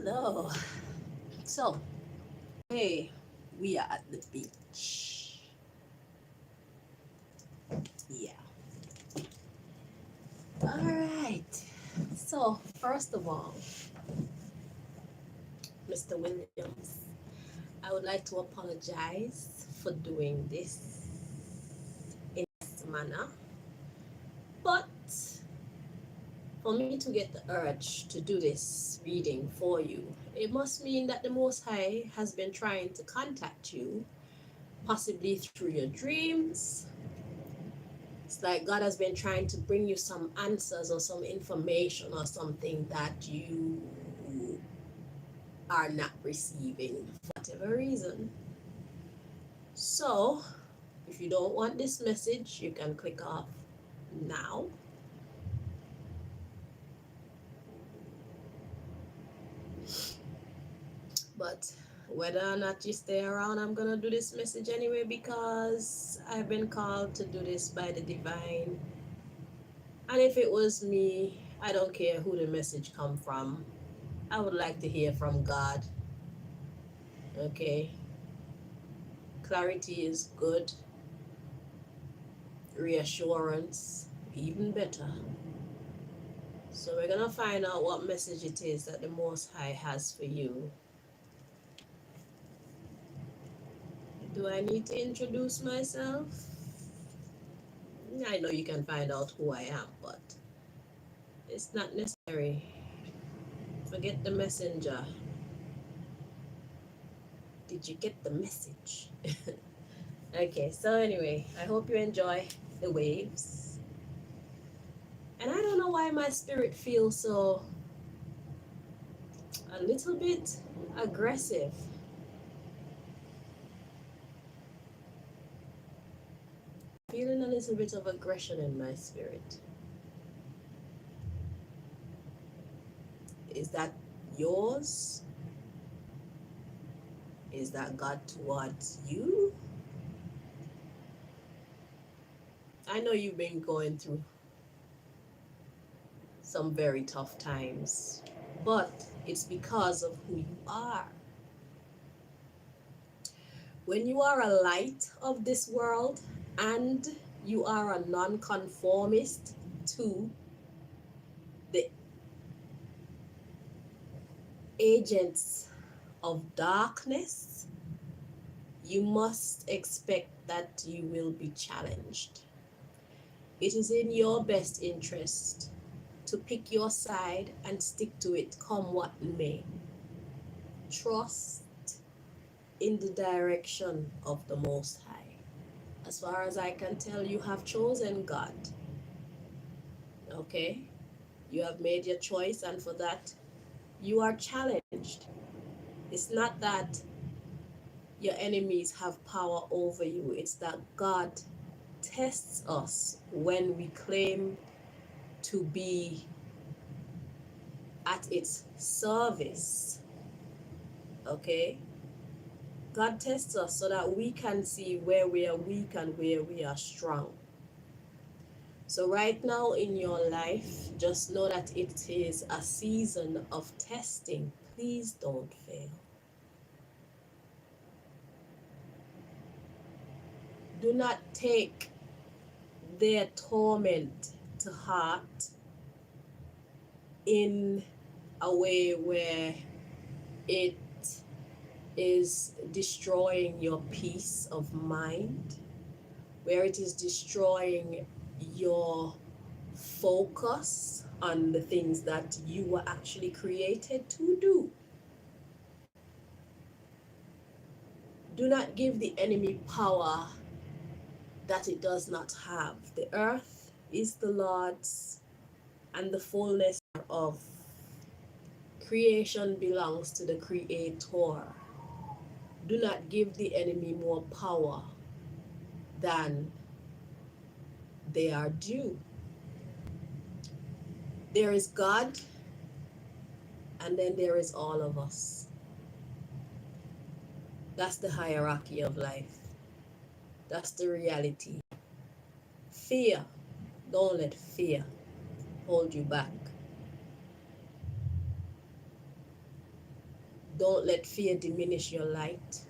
Hello. So, hey, we are at the beach. Yeah. All right. So, first of all, Mr. Williams, I would like to apologize for doing this in this manner. But for me to get the urge to do this reading for you, it must mean that the Most High has been trying to contact you, possibly through your dreams. It's like God has been trying to bring you some answers or some information or something that you are not receiving for whatever reason. So, if you don't want this message, you can click off now. But whether or not you stay around, I'm gonna do this message anyway because I've been called to do this by the divine. And if it was me, I don't care who the message come from. I would like to hear from God. Okay, clarity is good, reassurance even better. So we're gonna find out what message it is that the Most High has for you. Do I need to introduce myself? I know you can find out who I am, but it's not necessary. Forget the messenger. Did you get the message? Okay, so anyway, I hope you enjoy the waves. And I don't know why my spirit feels so a little bit aggressive. Feeling a little bit of aggression in my spirit. Is that yours? Is that God towards you? I know you've been going through some very tough times, but it's because of who you are. When you are a light of this world and you are a nonconformist to the agents of darkness, you must expect that you will be challenged. It is in your best interest to pick your side and stick to it, come what may. Trust in the direction of the Most High. As far as I can tell, you have chosen God. Okay? You have made your choice, and for that, you are challenged. It's not that your enemies have power over you, it's that God tests us when we claim to be at its service. Okay? God tests us so that we can see where we are weak and where we are strong. So right now in your life, just know that it is a season of testing. Please don't fail. Do not take their torment to heart in a way where it is destroying your peace of mind, where it is destroying your focus on the things that you were actually created to do. Do not give the enemy power that it does not have. The earth is the Lord's and the fullness of creation belongs to the Creator. Do not give the enemy more power than they are due. There is God, and then there is all of us. That's the hierarchy of life. That's the reality. Fear, don't let fear hold you back. Don't let fear diminish your light.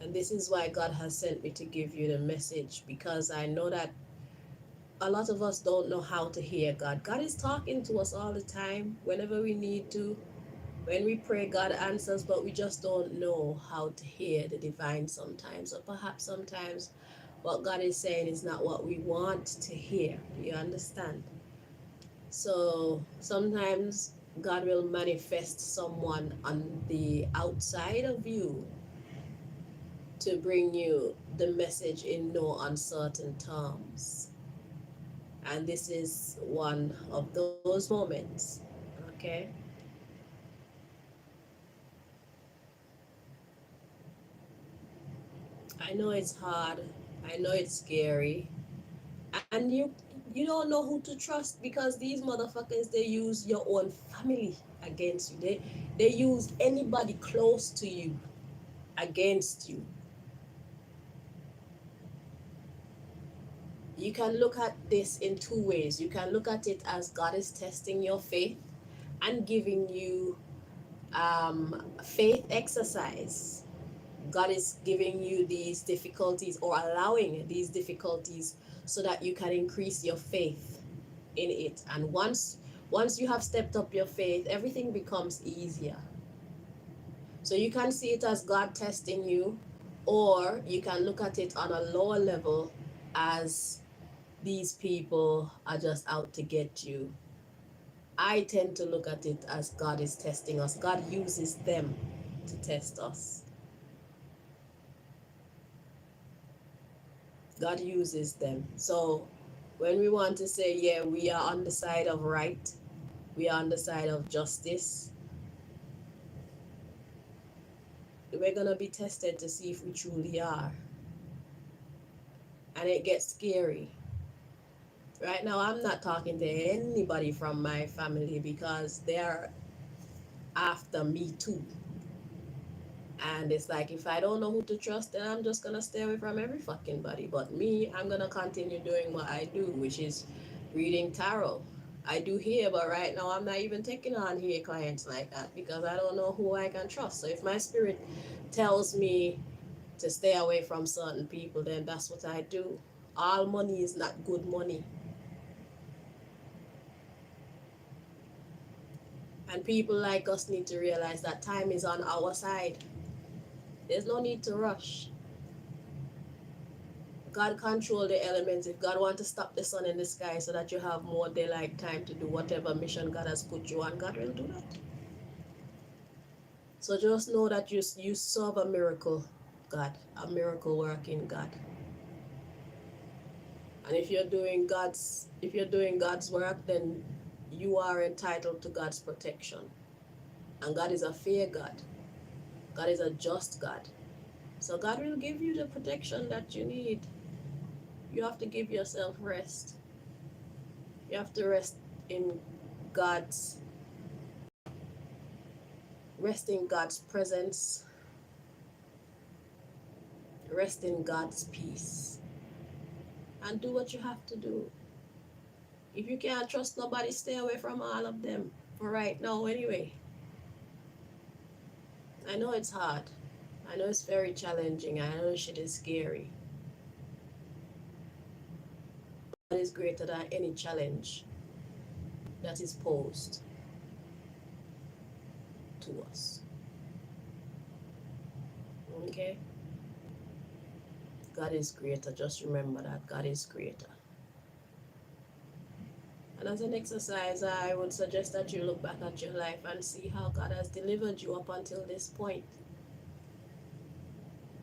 And this is why God has sent me to give you the message, because I know that a lot of us don't know how to hear God. God is talking to us all the time whenever we need to. When we pray, God answers, but we just don't know how to hear the divine sometimes. Or perhaps sometimes what God is saying is not what we want to hear. Do you understand? So sometimes God will manifest someone on the outside of you to bring you the message in no uncertain terms. And this is one of those moments. Okay? I know it's hard. I know it's scary. And you don't know who to trust, because these motherfuckers, they use your own family against you. They use anybody close to you against you. You can look at this in two ways. You can look at it as God is testing your faith and giving you faith exercise. God is giving you these difficulties, or allowing these difficulties, so that you can increase your faith in it. And once you have stepped up your faith, everything becomes easier. So you can see it as God testing you, or you can look at it on a lower level as these people are just out to get you. I tend to look at it as God is testing us. God uses them to test us. God uses them. So when we want to say, yeah, we are on the side of right, we are on the side of justice, we're going to be tested to see if we truly are. And it gets scary. Right now, I'm not talking to anybody from my family, because they're after me too. And it's like, if I don't know who to trust, then I'm just gonna stay away from every fucking body. But me, I'm gonna continue doing what I do, which is reading tarot. I do here, but right now I'm not even taking on here clients like that, because I don't know who I can trust. So if my spirit tells me to stay away from certain people, then that's what I do. All money is not good money. And people like us need to realize that time is on our side. There's no need to rush. God control the elements. If God want to stop the sun in the sky so that you have more daylight time to do whatever mission God has put you on, God will do that. So just know that you serve a miracle God, a miracle working God. And if you're doing God's work, then you are entitled to God's protection. And God is a fair God. God is a just God. So God will give you the protection that you need. You have to give yourself rest. You have to in God's rest in God's presence, rest in God's peace, and do what you have to do. If you can't trust nobody, stay away from all of them for right now, anyway. I know it's hard. I know it's very challenging. I know shit is scary. God is greater than any challenge that is posed to us. Okay? God is greater. Just remember that God is greater. And as an exercise, I would suggest that you look back at your life and see how God has delivered you up until this point.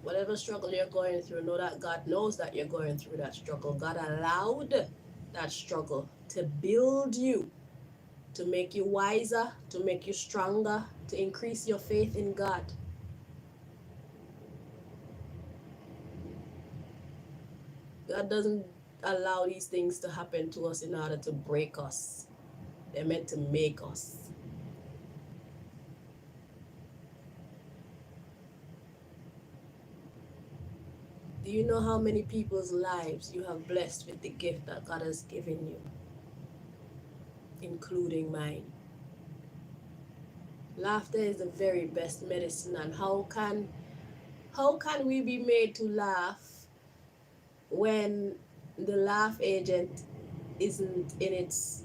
Whatever struggle you're going through, know that God knows that you're going through that struggle. God allowed that struggle to build you, to make you wiser, to make you stronger, to increase your faith in God. God doesn't allow these things to happen to us in order to break us. They're meant to make us. Do you know how many people's lives you have blessed with the gift that God has given you, including mine? Laughter is the very best medicine. And how can we be made to laugh when the laugh agent isn't in its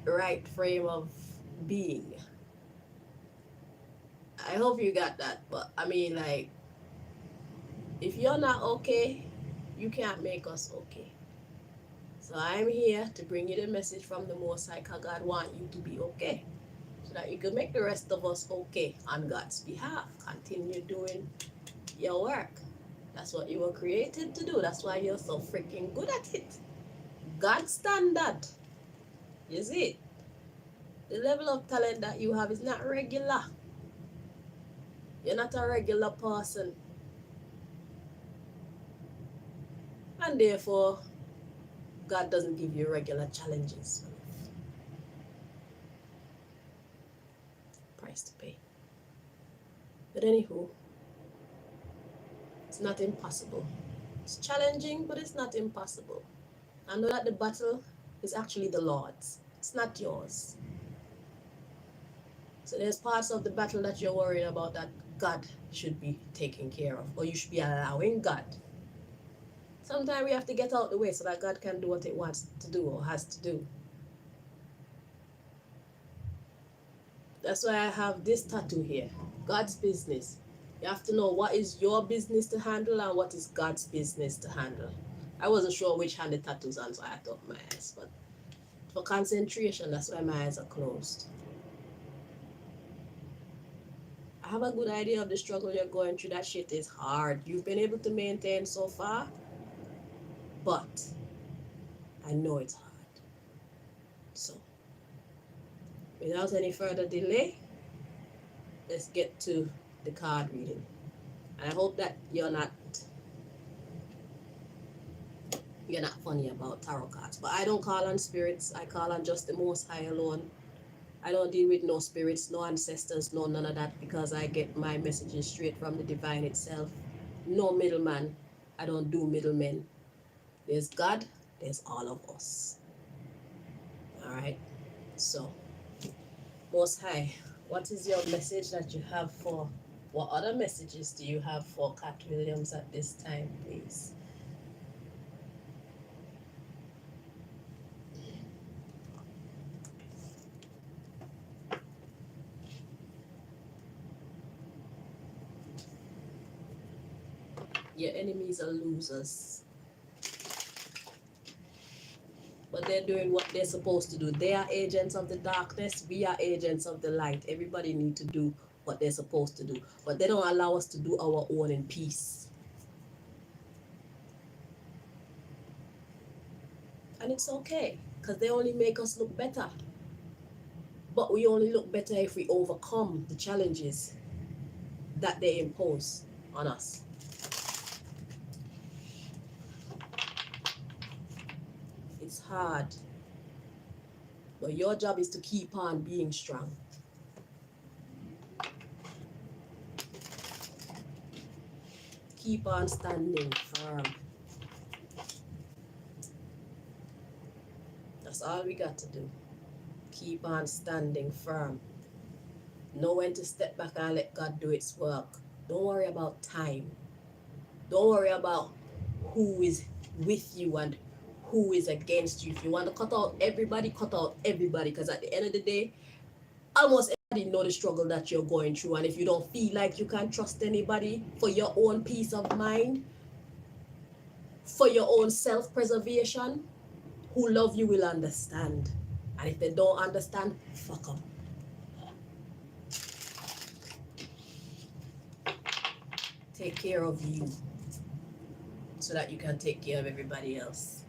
right frame of being? I hope you got that. But I mean, like, if you're not okay, you can't make us okay. So I'm here to bring you the message from the Most High, 'cause God want you to be okay, so that you can make the rest of us okay on God's behalf. Continue doing your work. That's what you were created to do. That's why you're so freaking good at it. God's standard. You see, the level of talent that you have is not regular. You're not a regular person. And therefore, God doesn't give you regular challenges. Price to pay. But anywho, it's not impossible. It's challenging, but it's not impossible. I know that the battle is actually the Lord's. It's not yours. So there's parts of the battle that you're worrying about that God should be taking care of, or you should be allowing God. Sometimes we have to get out the way so that God can do what it wants to do or has to do. That's why I have this tattoo here. God's business. You have to know what is your business to handle and what is God's business to handle. I wasn't sure which hand the tattoo's on, so I had to open my eyes. But for concentration, that's why my eyes are closed. I have a good idea of the struggle you're going through. That shit is hard. You've been able to maintain so far, but I know it's hard. So, without any further delay, let's get to the card reading. And I hope that you're not funny about tarot cards. But I don't call on spirits. I call on just the Most High alone. I don't deal with no spirits, no ancestors, no none of that, because I get my messages straight from the divine itself. No middleman. I don't do middlemen. There's God, there's all of us. Alright? So, Most High, what is your message that you have for, what other messages do you have for Katt Williams at this time, please? Your enemies are losers. But they're doing what they're supposed to do. They are agents of the darkness. We are agents of the light. Everybody needs to do what they're supposed to do. But they don't allow us to do our own in peace. And it's okay, because they only make us look better. But we only look better if we overcome the challenges that they impose on us. It's hard. But your job is to keep on being strong. Keep on standing firm. That's all we got to do. Keep on standing firm. Know when to step back and let God do its work. Don't worry about time. Don't worry about who is with you and who is against you. If you want to cut out everybody, cut out everybody. Because at the end of the day, almost everybody know the struggle that you're going through. And if you don't feel like you can trust anybody for your own peace of mind, for your own self-preservation, who love you will understand. And if they don't understand, fuck them. Take care of you so that you can take care of everybody else.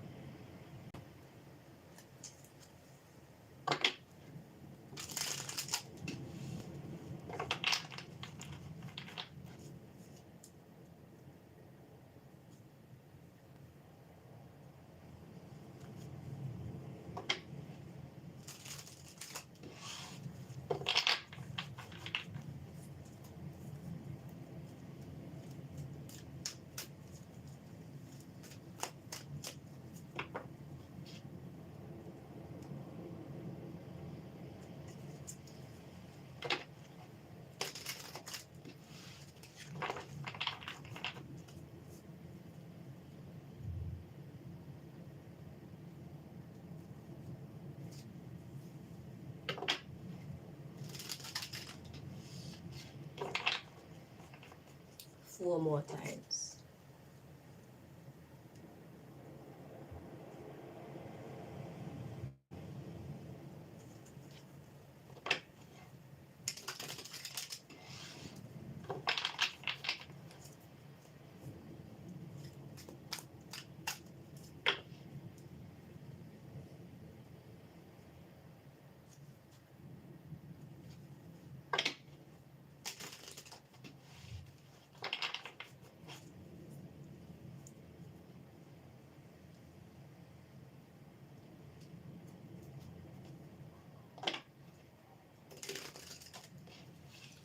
4 more times.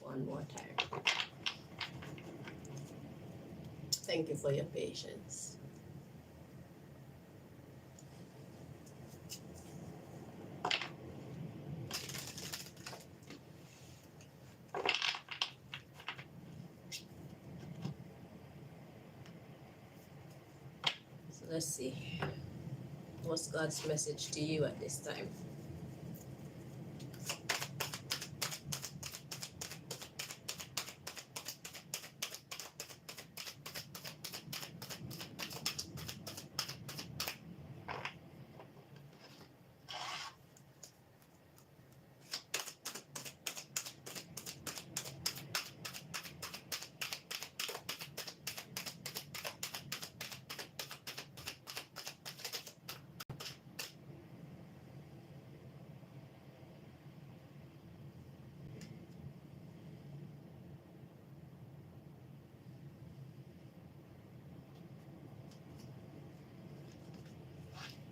One more time. Thank you for your patience. So let's see. What's God's message to you at this time?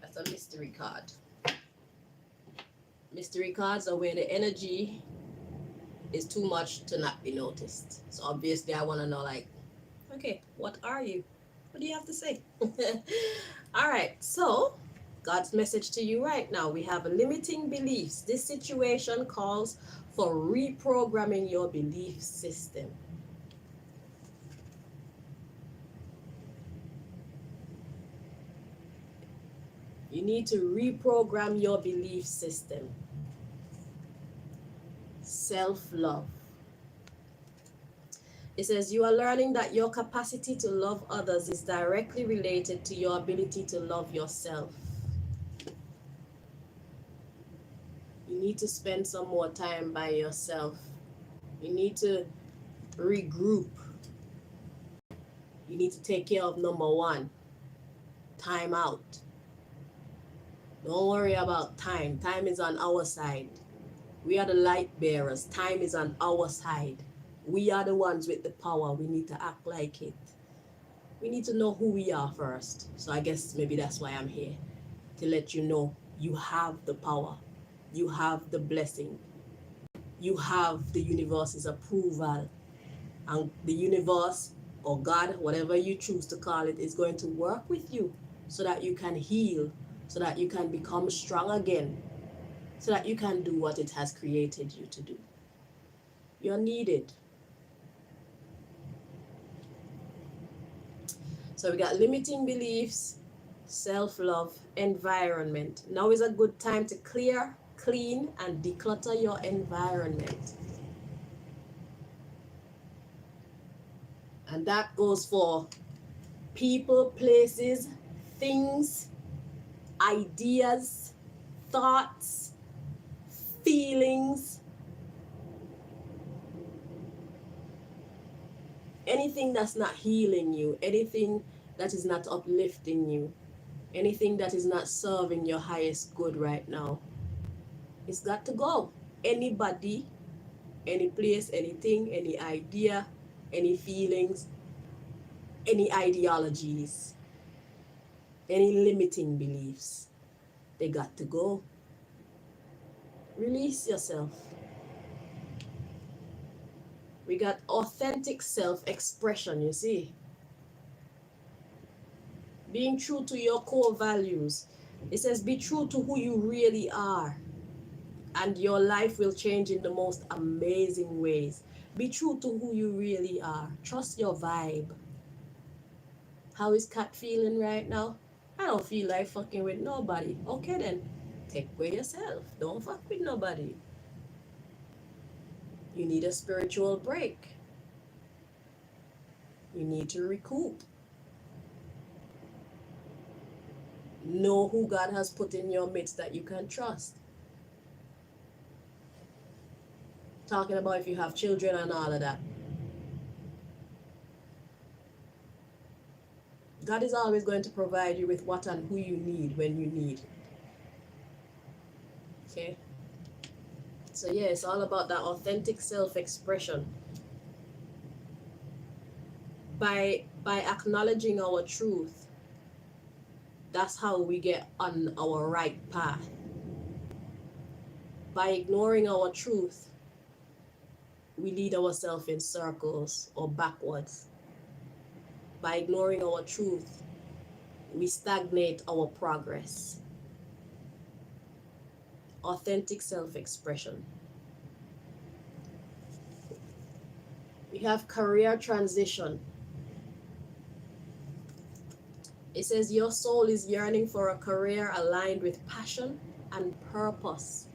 That's a mystery card. Mystery cards are where the energy is too much to not be noticed. So obviously I want to know, like, okay, what are you? What do you have to say? All right, so God's message to you right now. We have limiting beliefs. This situation calls for reprogramming your belief system. You need to reprogram your belief system. Self-love. It says you are learning that your capacity to love others is directly related to your ability to love yourself. You need to spend some more time by yourself. You need to regroup. You need to take care of number one, time out. Don't worry about time. Time is on our side. We are the light bearers. Time is on our side. We are the ones with the power. We need to act like it. We need to know who we are first. So I guess maybe that's why I'm here, to let you know you have the power. You have the blessing. You have the universe's approval. And the universe or God, whatever you choose to call it, is going to work with you so that you can heal, so that you can become strong again, so that you can do what it has created you to do. You're needed. So we got limiting beliefs, self-love, environment. Now is a good time to clear, clean, and declutter your environment. And that goes for people, places, things, ideas, thoughts, feelings, anything that's not healing you, anything that is not uplifting you, anything that is not serving your highest good right now, it's got to go. Anybody, any place, anything, any idea, any feelings, any ideologies, any limiting beliefs, they got to go. Release yourself. We got authentic self-expression, you see. Being true to your core values. It says be true to who you really are, and your life will change in the most amazing ways. Be true to who you really are. Trust your vibe. How is Katt feeling right now? I don't feel like fucking with nobody. Okay then, take away yourself. Don't fuck with nobody. You need a spiritual break. You need to recoup. Know who God has put in your midst that you can trust. Talking about if you have children and all of that. God is always going to provide you with what and who you need when you need. Okay? So yeah, it's all about that authentic self-expression. By acknowledging our truth, that's how we get on our right path. By ignoring our truth, we lead ourselves in circles or backwards. By ignoring our truth, we stagnate our progress. Authentic self-expression. We have career transition. It says your soul is yearning for a career aligned with passion and purpose.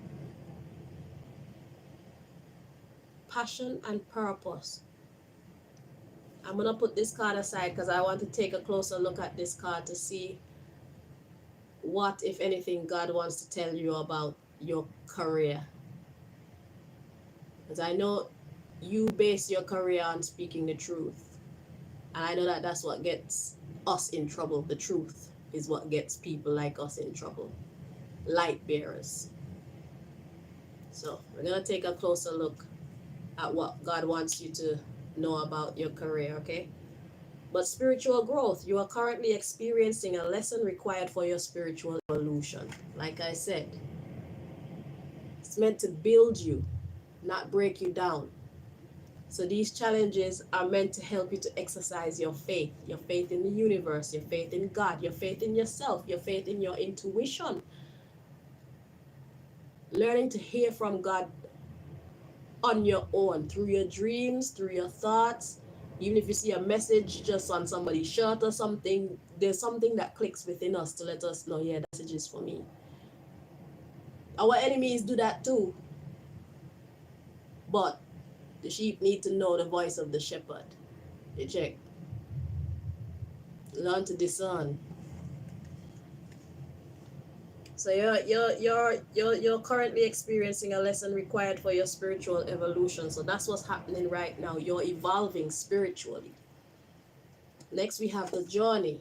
Passion and purpose. I'm going to put this card aside because I want to take a closer look at this card to see what, if anything, God wants to tell you about your career. Because I know you base your career on speaking the truth. And I know that that's what gets us in trouble. The truth is what gets people like us in trouble. Light bearers. So we're going to take a closer look at what God wants you to know about your career, okay? But spiritual growth, you are currently experiencing a lesson required for your spiritual evolution. Like I said, it's meant to build you, not break you down. So these challenges are meant to help you to exercise your faith in the universe, your faith in God, your faith in yourself, your faith in your intuition. Learning to hear from God on your own, through your dreams, through your thoughts. Even if you see a message just on somebody's shirt or something, there's something that clicks within us to let us know, yeah, that message is for me. Our enemies do that too. But the sheep need to know the voice of the shepherd. You check. Learn to discern. So you're currently experiencing a lesson required for your spiritual evolution. So that's what's happening right now. You're evolving spiritually. Next we have the journey.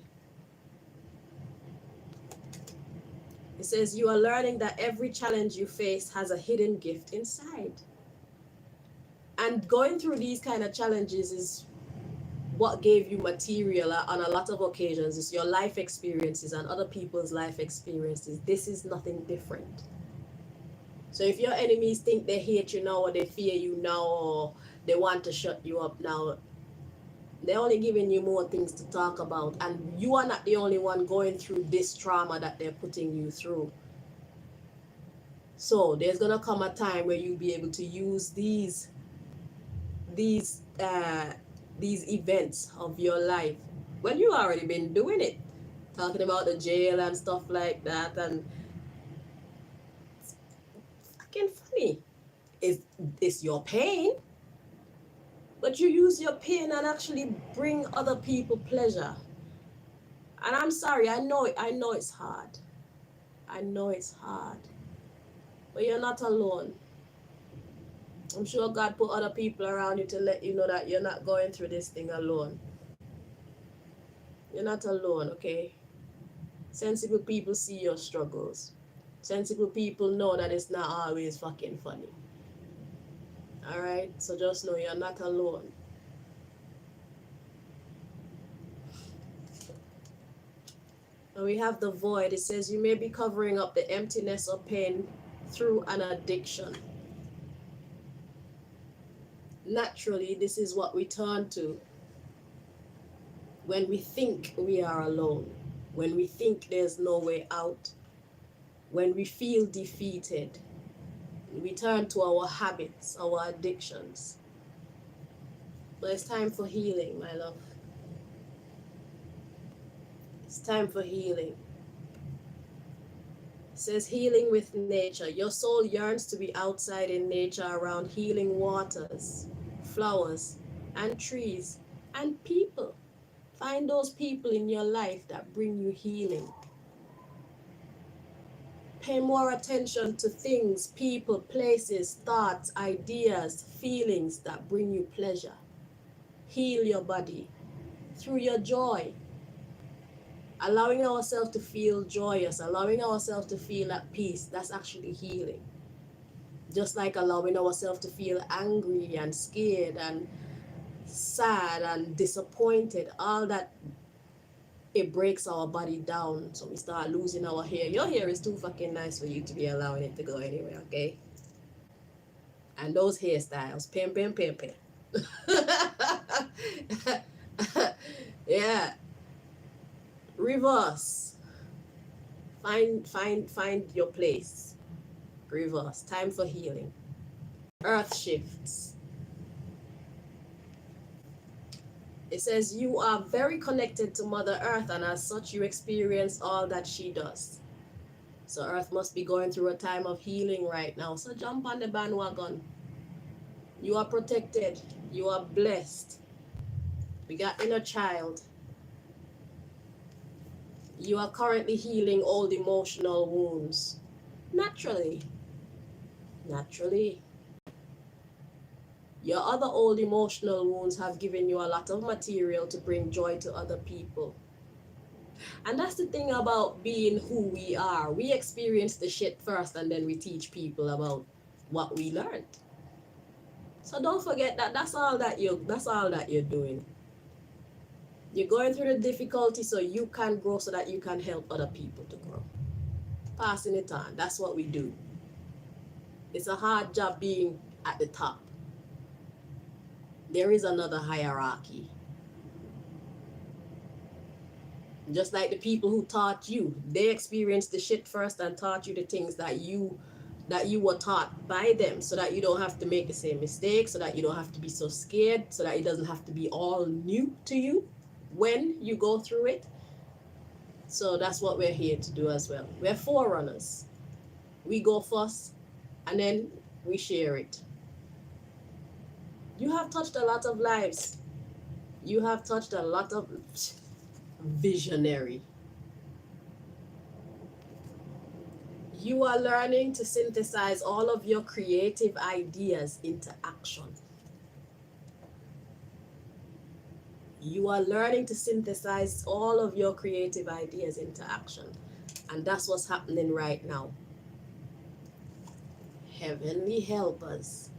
It says you are learning that every challenge you face has a hidden gift inside. And going through these kind of challenges is what gave you material on a lot of occasions. It's your life experiences and other people's life experiences. This is nothing different. So if your enemies think they hate you now or they fear you now or they want to shut you up now, they're only giving you more things to talk about. And you are not the only one going through this trauma that they're putting you through. So there's going to come a time where you'll be able to use these events of your life. Well, you've already been doing it. Talking about the jail and stuff like that. And it's fucking funny. It's your pain. But you use your pain and actually bring other people pleasure. And I'm sorry, I know it's hard. I know it's hard. But you're not alone. I'm sure God put other people around you to let you know that you're not going through this thing alone. You're not alone, okay? Sensible people see your struggles. Sensible people know that it's not always fucking funny. Alright? So just know you're not alone. And we have the void. It says you may be covering up the emptiness or pain through an addiction. Naturally, this is what we turn to when we think we are alone, when we think there's no way out, when we feel defeated. We turn to our habits, our addictions. But it's time for healing, my love. It's time for healing. It says healing with nature. Your soul yearns to be outside in nature around healing waters, flowers, and trees. And people. Find those people in your life that bring you healing. Pay more attention to things, people, places, thoughts, ideas, feelings that bring you pleasure. Heal your body through your joy. Allowing ourselves to feel joyous, allowing ourselves to feel at peace, that's actually healing. Just like allowing ourselves to feel angry and scared and sad and disappointed, all that, it breaks our body down. So we start losing our hair. Your hair is too fucking nice for you to be allowing it to go anywhere, okay? And those hairstyles, pim. Yeah, reverse. Find your place. Reverse. Time for healing. Earth shifts. It says you are very connected to Mother Earth, and as such, you experience all that she does. So Earth must be going through a time of healing right now. So jump on the bandwagon. You are protected. You are blessed. We got inner child. You are currently healing old emotional wounds. Naturally. Naturally. Your other old emotional wounds have given you a lot of material to bring joy to other people. And that's the thing about being who we are. We experience the shit first and then we teach people about what we learned. So don't forget that that's all that you're doing. You're going through the difficulty so you can grow, so that you can help other people to grow. Passing it on. That's what we do. It's a hard job being at the top. There is another hierarchy. Just like the people who taught you, they experienced the shit first and taught you the things that you were taught by them, so that you don't have to make the same mistakes, so that you don't have to be so scared, so that it doesn't have to be all new to you when you go through it. So that's what we're here to do as well. We're forerunners. We go first and then we share it. You have touched a lot of lives. You have touched a lot of visionary. You are learning to synthesize all of your creative ideas into action. You are learning to synthesize all of your creative ideas into action. And that's what's happening right now. Heavenly helpers.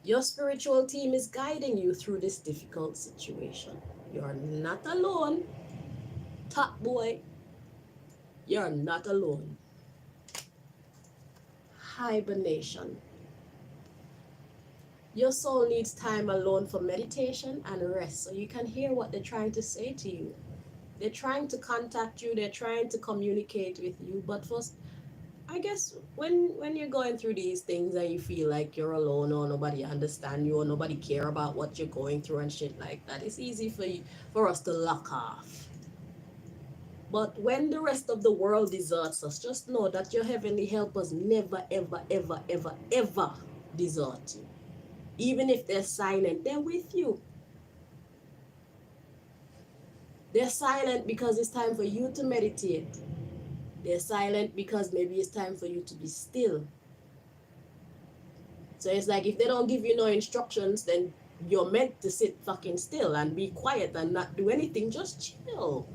Your spiritual team is guiding you through this difficult situation. You're not alone. Top boy, you're not alone. Hibernation. Your soul needs time alone for meditation and rest, so you can hear what they're trying to say to you. They're trying to contact you, they're trying to communicate with you, but first, I guess when you're going through these things and you feel like you're alone or nobody understand you or nobody care about what you're going through and shit like that, it's easy for us to lock off. But when the rest of the world deserts us, just know that your heavenly helpers never, ever, ever, ever, ever desert you. Even if they're silent, they're with you. They're silent because it's time for you to meditate. They're silent because maybe it's time for you to be still. So it's like if they don't give you no instructions, then you're meant to sit fucking still and be quiet and not do anything. Just chill.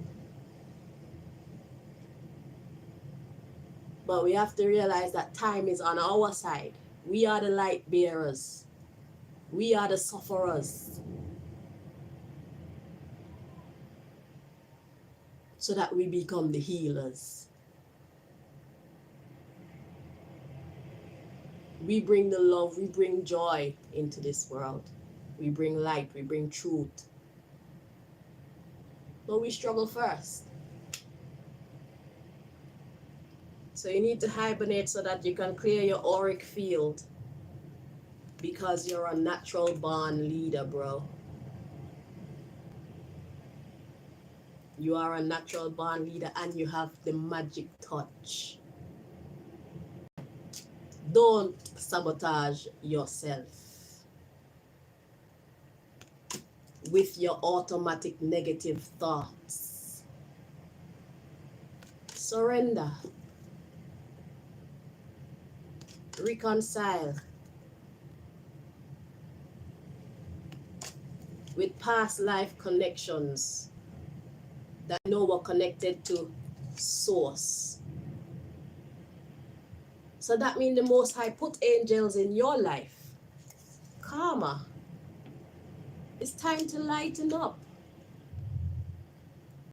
But we have to realize that time is on our side. We are the light bearers. We are the sufferers. So that we become the healers. We bring the love, we bring joy into this world. We bring light, we bring truth. But we struggle first. So you need to hibernate so that you can clear your auric field. Because you're a natural born leader, bro. You are a natural born leader and you have the magic touch. Don't sabotage yourself. with your automatic negative thoughts. Surrender. Reconcile with past life connections that know we're connected to source. So that means the Most High put angels in your life. Karma. It's time to lighten up.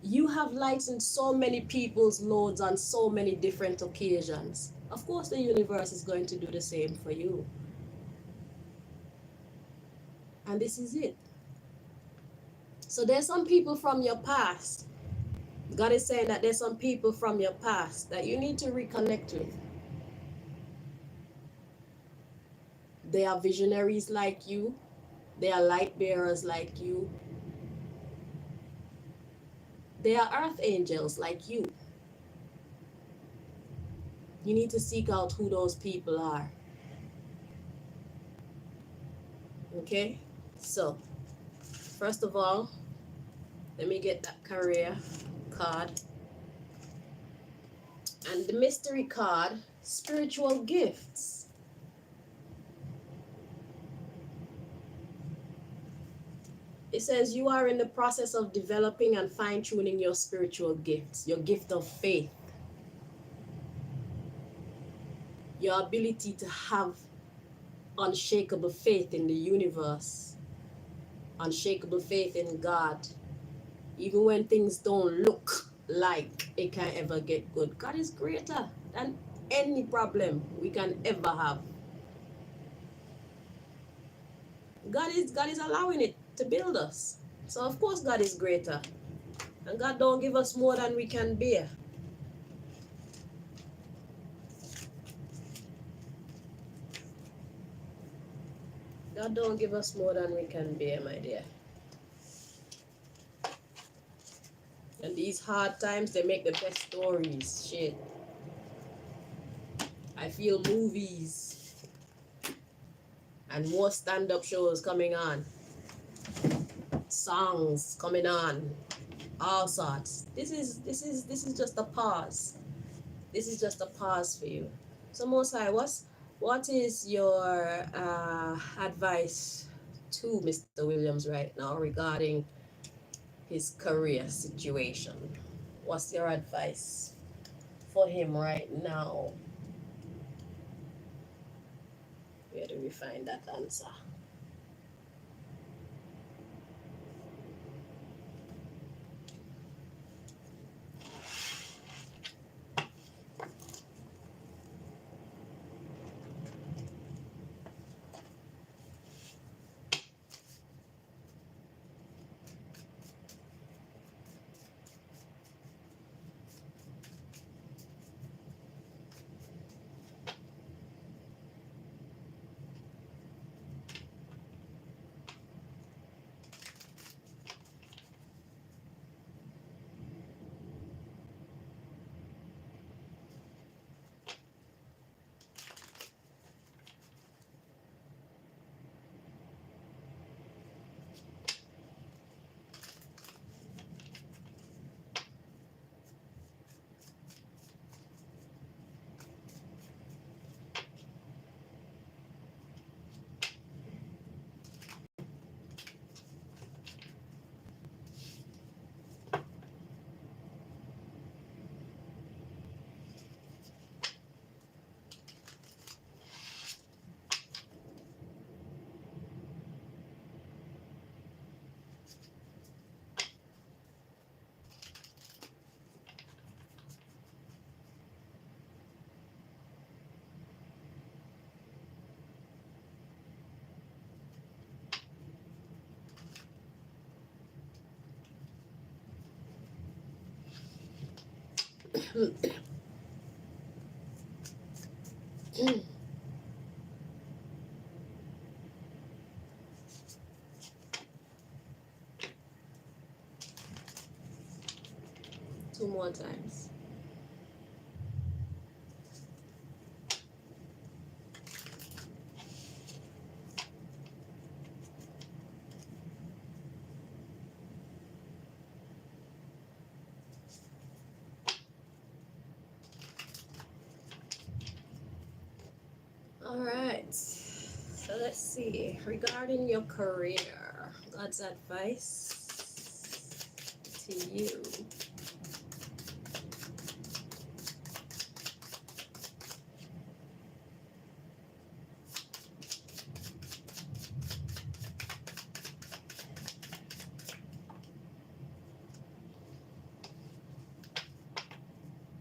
You have lightened so many people's loads on so many different occasions. Of course, the universe is going to do the same for you. And this is it. So there's some people from your past. God is saying that there's some people from your past that you need to reconnect with. They are visionaries like you. They are light bearers like you. They are earth angels like you. You need to seek out who those people are. Okay? So, first of all, let me get that career card. And the mystery card, spiritual gifts. It says you are in the process of developing and fine-tuning your spiritual gifts, your gift of faith, your ability to have unshakable faith in the universe, unshakable faith in God, even when things don't look like it can ever get good. God is greater than any problem we can ever have. God is allowing it to build us. So of course God is greater. And God don't give us more than we can bear. God don't give us more than we can bear, my dear. And these hard times, they make the best stories. Shit. I feel movies and more stand-up shows coming on. Songs coming on. All sorts. This is just a pause. This is just a pause for you. So Most High, what is your advice to Mr. Williams right now regarding his career situation? What's your advice for him right now? Where do we find that answer? Two more times. All right. So let's see. Regarding your career, God's advice to you.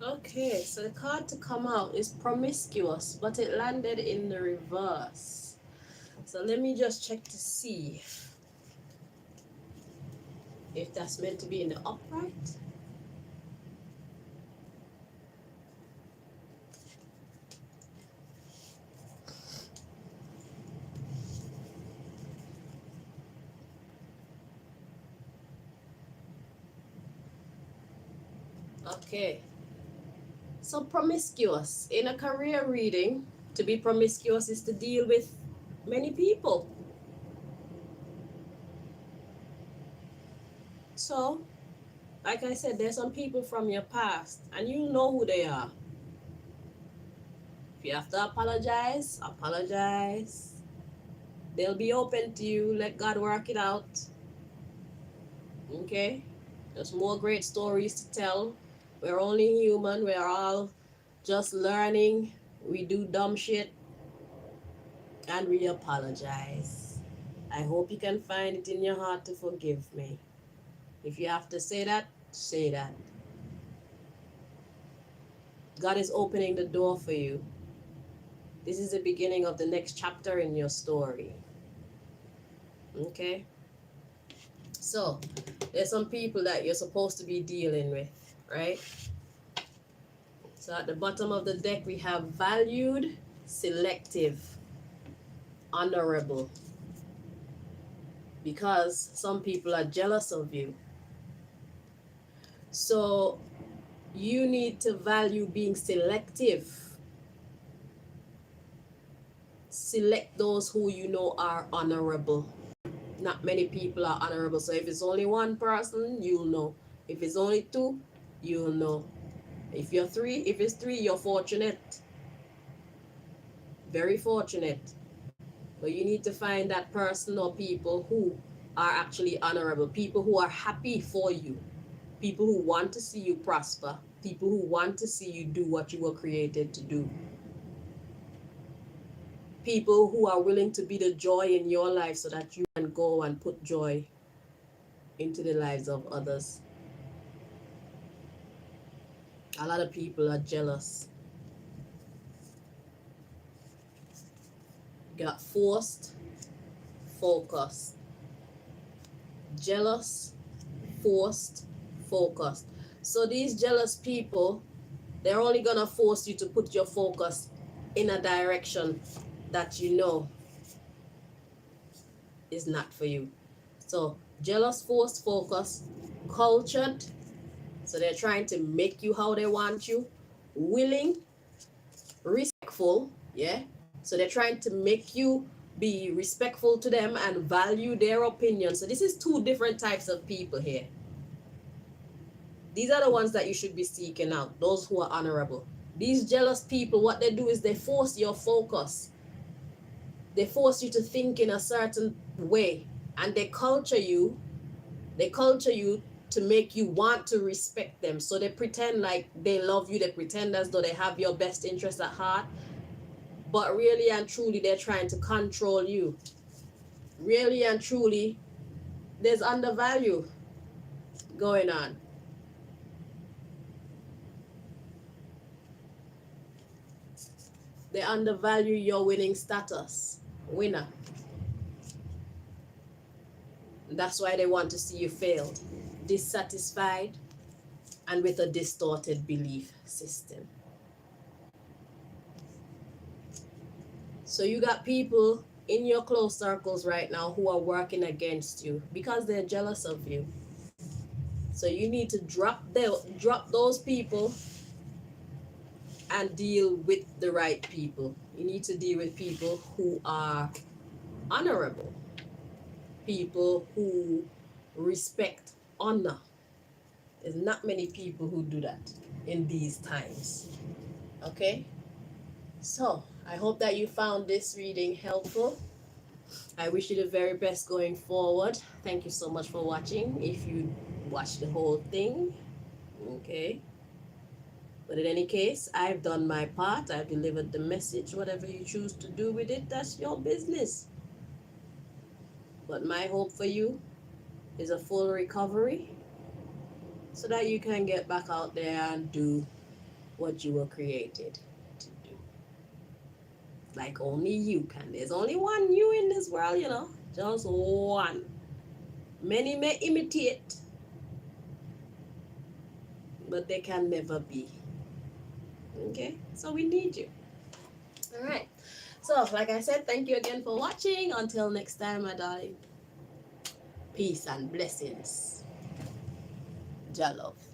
Okay, so the card to come out is promiscuous, but it landed in the reverse. So let me just check to see if that's meant to be in the upright. Okay. So promiscuous. In a career reading, to be promiscuous is to deal with many people. So, like I said, there's some people from your past, and you know who they are. If you have to apologize, apologize. They'll be open to you. Let God work it out. Okay? There's more great stories to tell. We're only human. We're all just learning. We do dumb shit. And we apologize. I hope you can find it in your heart to forgive me. If you have to say that, say that. God is opening the door for you. This is the beginning of the next chapter in your story. Okay? So, there's some people that you're supposed to be dealing with, right? So, at the bottom of the deck, we have valued, selective, honorable. Because some people are jealous of you. So, you need to value being selective. Select those who you know are honorable. Not many people are honorable. So if it's only one person, you'll know. If it's only two, you'll know. If it's three, you're fortunate. Very fortunate. But you need to find that person or people who are actually honorable. People who are happy for you. People who want to see you prosper. People who want to see you do what you were created to do. People who are willing to be the joy in your life so that you can go and put joy into the lives of others. A lot of people are jealous. Got forced, focused. Jealous, forced, focused. So these jealous people, they're only gonna force you to put your focus in a direction that you know is not for you. So jealous, forced, focused, cultured. So they're trying to make you how they want you. Willing, respectful, yeah. So they're trying to make you be respectful to them and value their opinion. So this is two different types of people here. These are the ones that you should be seeking out, those who are honorable. These jealous people, what they do is they force your focus. They force you to think in a certain way, and they culture you to make you want to respect them. So they pretend like they love you, they pretend as though they have your best interest at heart, but really and truly they're trying to control you. Really and truly, there's undervalue going on. They undervalue your winning status. Winner. That's why they want to see you fail. Dissatisfied and with a distorted belief system. So you got people in your close circles right now who are working against you because they're jealous of you. So you need to drop those people and deal with the right people. You need to deal with people who are honorable, people who respect honor. There's not many people who do that in these times. Okay? So I hope that you found this reading helpful. I wish you the very best going forward. Thank you so much for watching. If you watched the whole thing, okay. But in any case, I've done my part. I've delivered the message. Whatever you choose to do with it, that's your business. But my hope for you is a full recovery so that you can get back out there and do what you were created to do. Like only you can. There's only one you in this world, you know. Just one. Many may imitate, but they can never be. Okay? So we need you. All right. So, like I said, thank you again for watching. Until next time, my darling. Peace and blessings. Jah love.